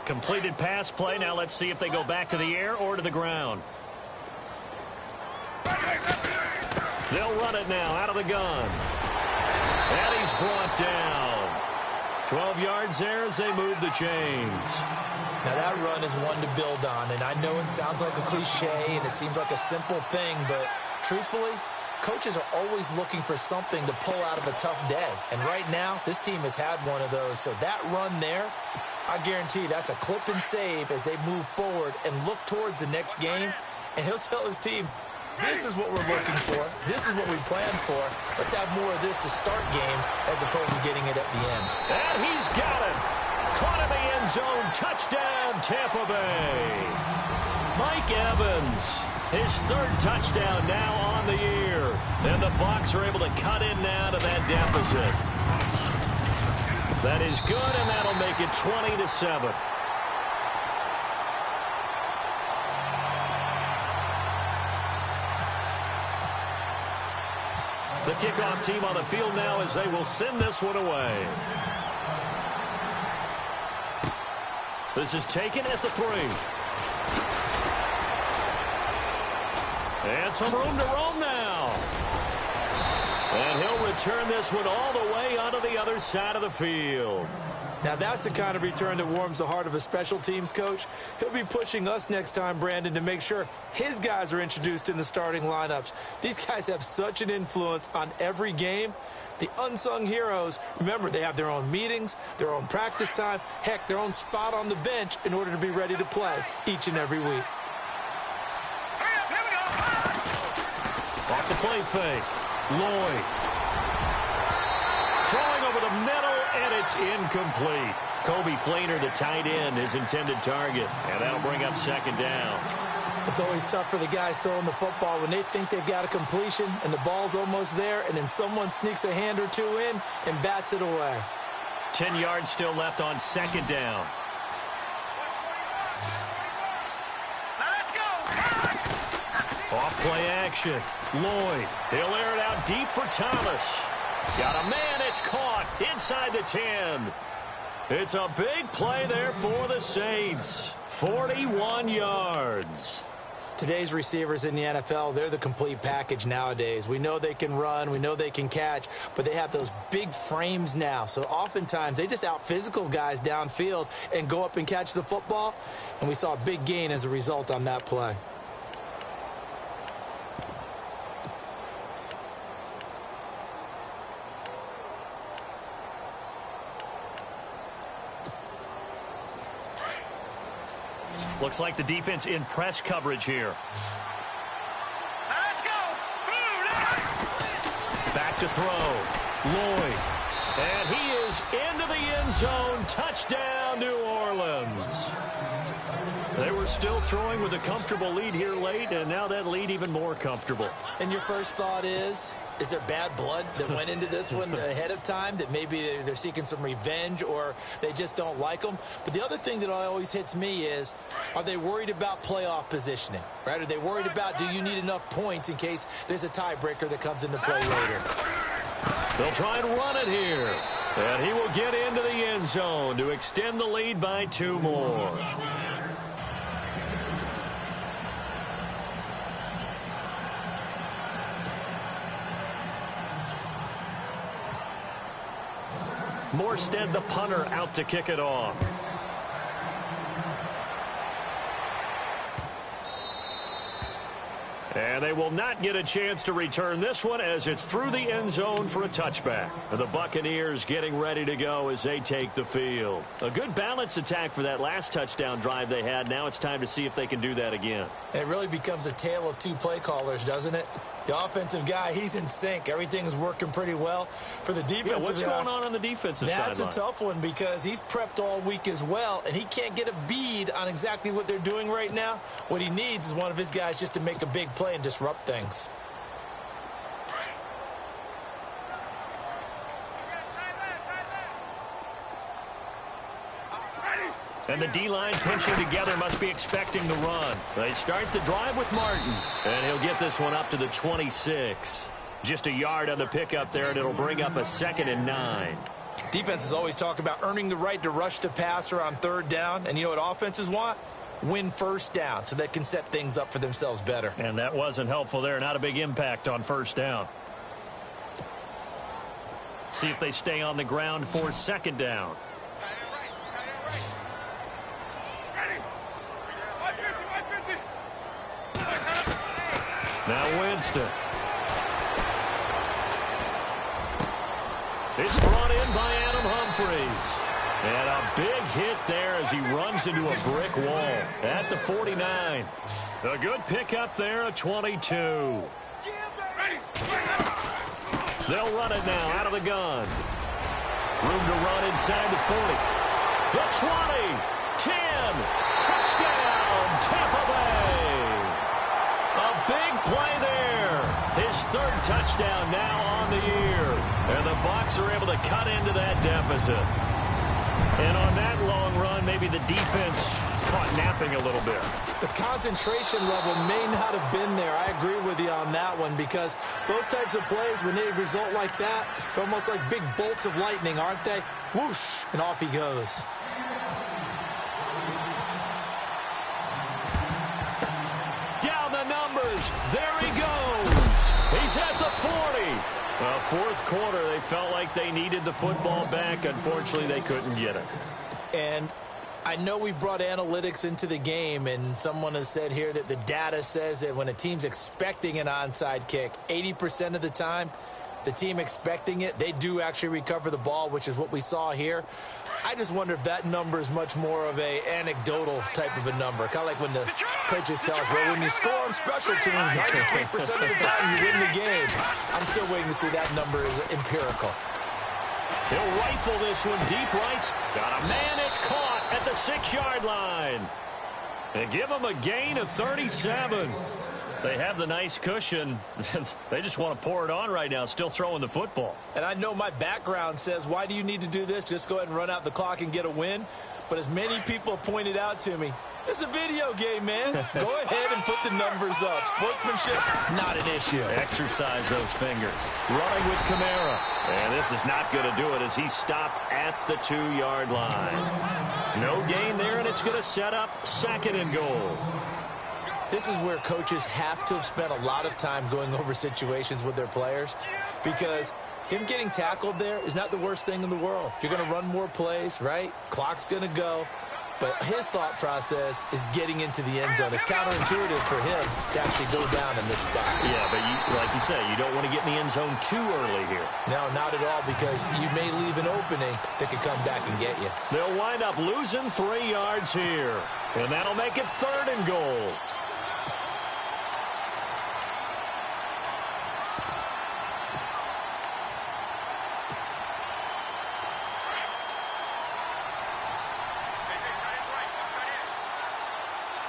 Completed pass play. Now let's see if they go back to the air or to the ground. They'll run it now out of the gun. And he's brought down. 12 yards there as they move the chains. Now that run is one to build on, and I know it sounds like a cliche and it seems like a simple thing, but truthfully, coaches are always looking for something to pull out of a tough day. And right now, this team has had one of those. So that run there, I guarantee that's a clip and save as they move forward and look towards the next game. And he'll tell his team, this is what we're looking for. This is what we planned for. Let's have more of this to start games as opposed to getting it at the end. And he's got it. Caught in the end zone. Touchdown, Tampa Bay. Mike Evans, his 3rd touchdown now on the year. And the Bucs are able to cut in now to that deficit. That is good, and that'll make it 20-7. The kickoff team on the field now as they will send this one away. This is taken at the 3. And some room to roam now. And he'll return this one all the way onto the other side of the field. Now that's the kind of return that warms the heart of a special teams coach. He'll be pushing us next time, Brandon, to make sure his guys are introduced in the starting lineups. These guys have such an influence on every game. The unsung heroes, remember, they have their own meetings, their own practice time, heck, their own spot on the bench in order to be ready to play each and every week. Off the play fake. Lloyd. Throwing over the middle, and it's incomplete. Kobe Fleener, the tight end, his intended target. And that'll bring up 2nd down. It's always tough for the guys throwing the football when they think they've got a completion and the ball's almost there, and then someone sneaks a hand or two in and bats it away. 10 yards still left on 2nd down. Now let's go. Off play action. Lloyd. He'll air it out deep for Thomas. Got a man. It's caught inside the 10. It's a big play there for the Saints. 41 yards. Today's receivers in the NFL, they're the complete package nowadays. We know they can run, we know they can catch, but they have those big frames now. So oftentimes they just out-physical guys downfield and go up and catch the football. And we saw a big gain as a result on that play. Looks like the defense in press coverage here. Let's go. Back to throw. Lloyd. And he is into the end zone. Touchdown, New Orleans. They were still throwing with a comfortable lead here late, and now that lead even more comfortable. And your first thought is there bad blood that went into this one ahead of time, that maybe they're seeking some revenge or they just don't like them? But the other thing that always hits me is, are they worried about playoff positioning, right? Are they worried about, do you need enough points in case there's a tiebreaker that comes into play later? They'll try and run it here. And he will get into the end zone to extend the lead by 2 more. Morstead, the punter, out to kick it off. And they will not get a chance to return this one as it's through the end zone for a touchback. And the Buccaneers getting ready to go as they take the field. A good balance attack for that last touchdown drive they had. Now it's time to see if they can do that again. It really becomes a tale of 2 play callers, doesn't it? The offensive guy, he's in sync. Everything is working pretty well. For the defensive what's going on the defensive side? That's a tough one because he's prepped all week as well, and he can't get a bead on exactly what they're doing right now. What he needs is one of his guys just to make a big play and disrupt things. And the D-line pinching together must be expecting the run. They start the drive with Martin. And he'll get this one up to the 26. Just a yard on the pickup there, and it'll bring up a 2nd and 9. Defenses always talk about earning the right to rush the passer on 3rd down. And you know what offenses want? Win 1st down so they can set things up for themselves better. And that wasn't helpful there. Not a big impact on 1st down. See if they stay on the ground for 2nd down. Now Winston. It's brought in by Adam Humphries. And a big hit there as he runs into a brick wall at the 49. A good pickup there, a 22. They'll run it now out of the gun. Room to run inside the 40. The 20. 10. Touchdown, Tampa Bay. A big play there. His 3rd touchdown now on the year. And the Bucs are able to cut into that deficit. And on that long run, maybe the defense caught napping a little bit. The concentration level may not have been there. I agree with you on that one because those types of plays, when they result like that, they're almost like big bolts of lightning, aren't they? Whoosh, and off he goes. There he goes. He's at the 40. Well, 4th quarter, they felt like they needed the football back. Unfortunately, they couldn't get it. And I know we brought analytics into the game, and someone has said here that the data says that when a team's expecting an onside kick, 80% of the time, the team expecting it, they do actually recover the ball, which is what we saw here. I just wonder if that number is much more of a anecdotal type of a number. Kind of like when the coaches tell us, well, when you score on special teams, 93% of the time you win the game. I'm still waiting to see that number is empirical. He'll rifle this one deep right. Got a man, it's caught at the 6-yard line. And give him a gain of 37. They have the nice cushion. They just want to pour it on right now, still throwing the football. And I know my background says, why do you need to do this? Just go ahead and run out the clock and get a win. But as many people pointed out to me, this is a video game, man. Go ahead and put the numbers up. Sportsmanship, not an issue. Exercise those fingers. Running with Kamara. And this is not going to do it as he stopped at the 2-yard line. No gain there, and it's going to set up 2nd and goal. This is where coaches have to have spent a lot of time going over situations with their players, because him getting tackled there is not the worst thing in the world. You're going to run more plays, right? Clock's going to go. But his thought process is getting into the end zone. It's counterintuitive for him to actually go down in this spot. Yeah, but like you say, you don't want to get in the end zone too early here. No, not at all, because you may leave an opening that could come back and get you. They'll wind up losing 3 yards here. And that'll make it 3rd and goal.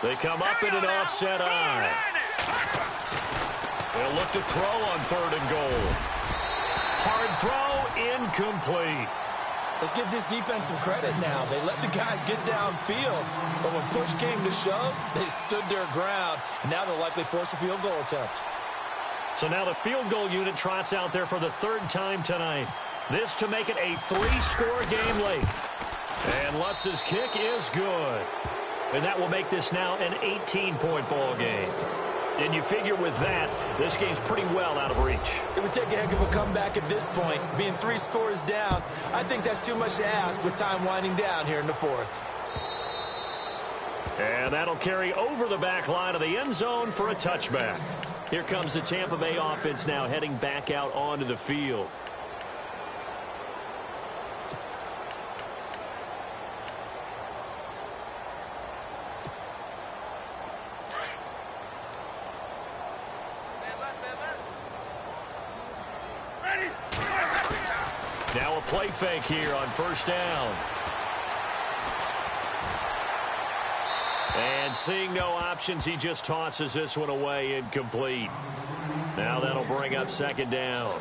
They come up in an offset eye. They'll look to throw on 3rd and goal. Hard throw, incomplete. Let's give this defense some credit now. They let the guys get downfield, but when push came to shove, they stood their ground, and now they'll likely force a field goal attempt. So now the field goal unit trots out there for the 3rd time tonight. This to make it a 3-score game late. And Lutz's kick is good. And that will make this now an 18-point ball game. And you figure with that, this game's pretty well out of reach. It would take a heck of a comeback at this point. Being 3 scores down, I think that's too much to ask with time winding down here in the 4th. And that'll carry over the back line of the end zone for a touchback. Here comes the Tampa Bay offense now heading back out onto the field. Now a play fake here on 1st down. And seeing no options, he just tosses this one away, incomplete. Now that'll bring up 2nd down.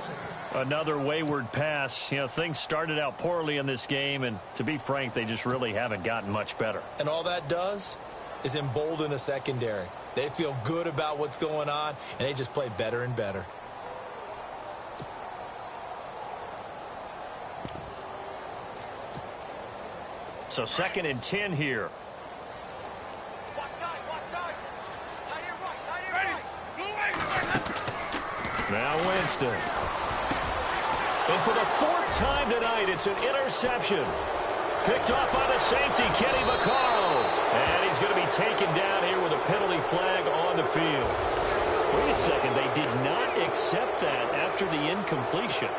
Another wayward pass. You know, things started out poorly in this game, and to be frank, they just really haven't gotten much better. And all that does is embolden a secondary. They feel good about what's going on, and they just play better and better. So 2nd and 10 here. Now Winston. And for the 4th time tonight, it's an interception. Picked off by the safety, Kenny Vaccaro. And he's going to be taken down here with a penalty flag on the field. Wait a second, they did not accept that after the incompletion.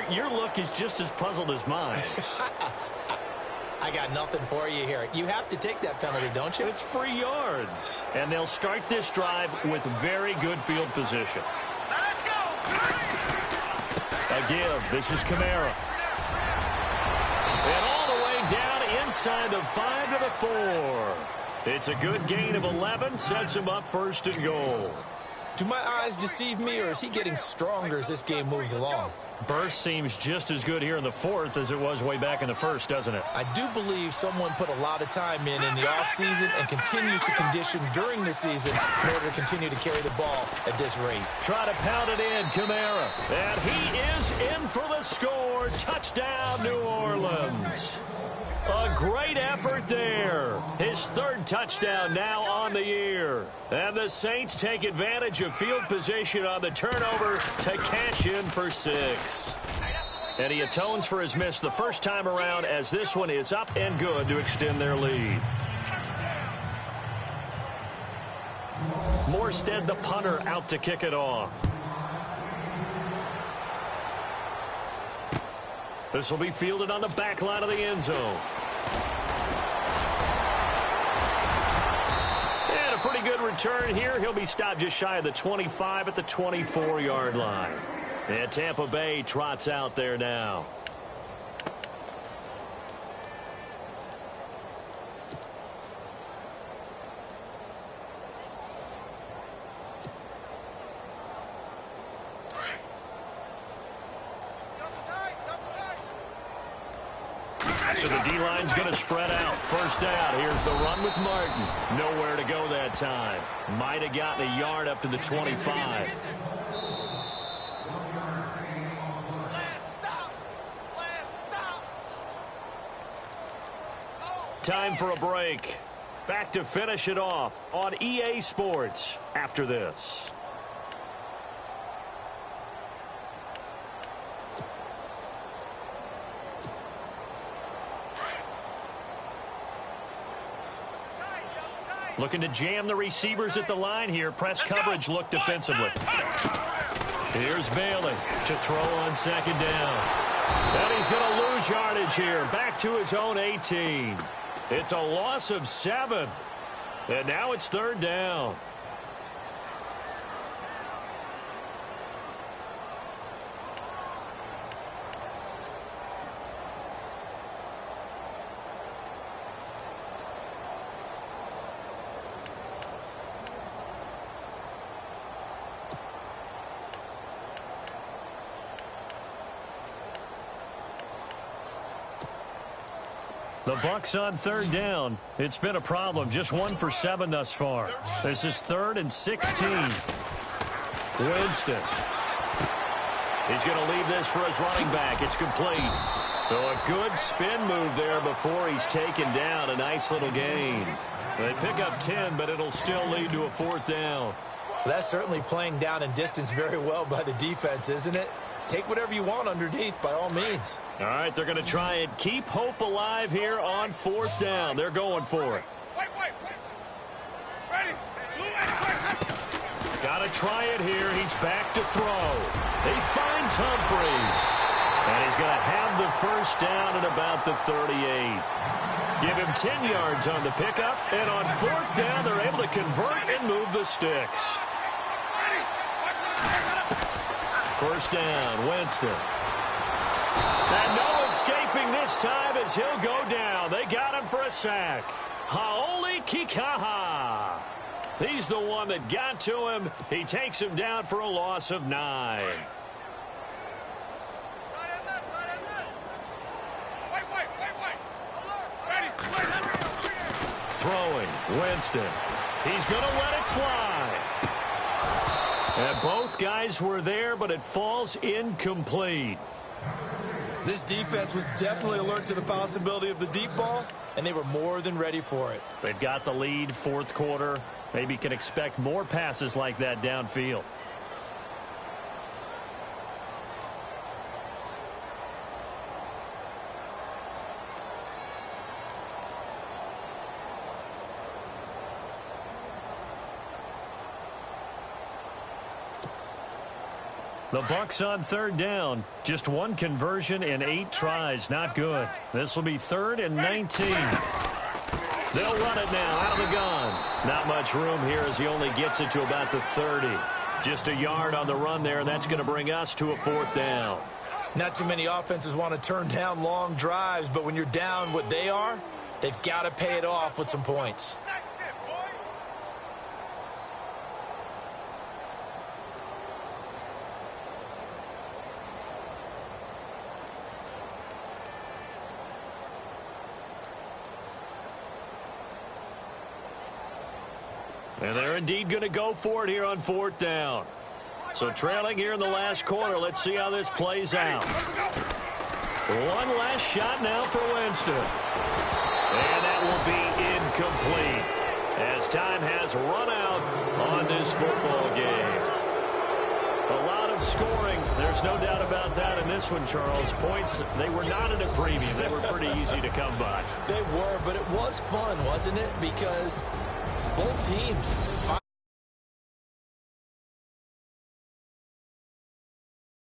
Your look is just as puzzled as mine. I got nothing for you here. You have to take that penalty, don't you? It's 3 yards. And they'll start this drive with very good field position. Let's go! A give. This is Kamara. And all the way down inside the 5 to the 4. It's a good gain of 11. Sets him up 1st and goal. Do my eyes deceive me, or is he getting stronger as this game moves along? Burst seems just as good here in the 4th as it was way back in the 1st, doesn't it? I do believe someone put a lot of time in the offseason and continues to condition during the season in order to continue to carry the ball at this rate. Try to pound it in, Kamara. And he is in for the score. Touchdown, New Orleans. A great effort there. His 3rd touchdown now on the year. And the Saints take advantage of field position on the turnover to cash in for 6. And he atones for his miss the first time around, as this one is up and good to extend their lead. Morstead, the punter, out to kick it off. This will be fielded on the back line of the end zone. And a pretty good return here. He'll be stopped just shy of the 25 at the 24-yard line. And Tampa Bay trots out there now. So the D-line's going to spread out. First down. Here's the run with Martin. Nowhere to go that time. Might have gotten a yard up to the 25. Time for a break. Back to finish it off on EA Sports after this. Looking to jam the receivers at the line here. Press coverage look defensively. Here's Bailey to throw on second down. And he's going to lose yardage here. Back to his own 18. It's a loss of 7. And now it's third down. The Bucs on third down. It's been a problem. Just 1 for 7 thus far. This is 3rd and 16. Winston. He's going to leave this for his running back. It's complete. So a good spin move there before he's taken down. A nice little gain. They pick up 10, but it'll still lead to a 4th down. That's certainly playing down in distance very well by the defense, isn't it? Take whatever you want underneath, by all means. All right, they're going to try and keep hope alive here on 4th down. They're going for it. Ready. Got to try it here. He's back to throw. He finds Humphreys. And he's going to have the first down at about the 38. Give him 10 yards on the pickup. And on 4th down, they're able to convert and move the sticks. First down, Winston. And no escaping this time as he'll go down. They got him for a sack. Haoli Kikaha. He's the one that got to him. He takes him down for a loss of 9. Throwing, Winston. He's going to let it fly. And both guys were there, but it falls incomplete. This defense was definitely alert to the possibility of the deep ball, and they were more than ready for it. They've got the lead, 4th quarter. Maybe can expect more passes like that downfield. The Bucs on third down. Just 1 conversion in 8 tries. Not good. This will be 3rd and 19. They'll run it now out of the gun. Not much room here as he only gets it to about the 30. Just a yard on the run there, and that's going to bring us to a 4th down. Not too many offenses want to turn down long drives, but when you're down what they are, they've got to pay it off with some points. And they're indeed going to go for it here on 4th down. So trailing here in the last quarter. Let's see how this plays out. One last shot now for Winston. And that will be incomplete as time has run out on this football game. A lot of scoring. There's no doubt about that in this one, Charles. Points, they were not at a premium. They were pretty easy to come by. They were, but it was fun, wasn't it? Because both teams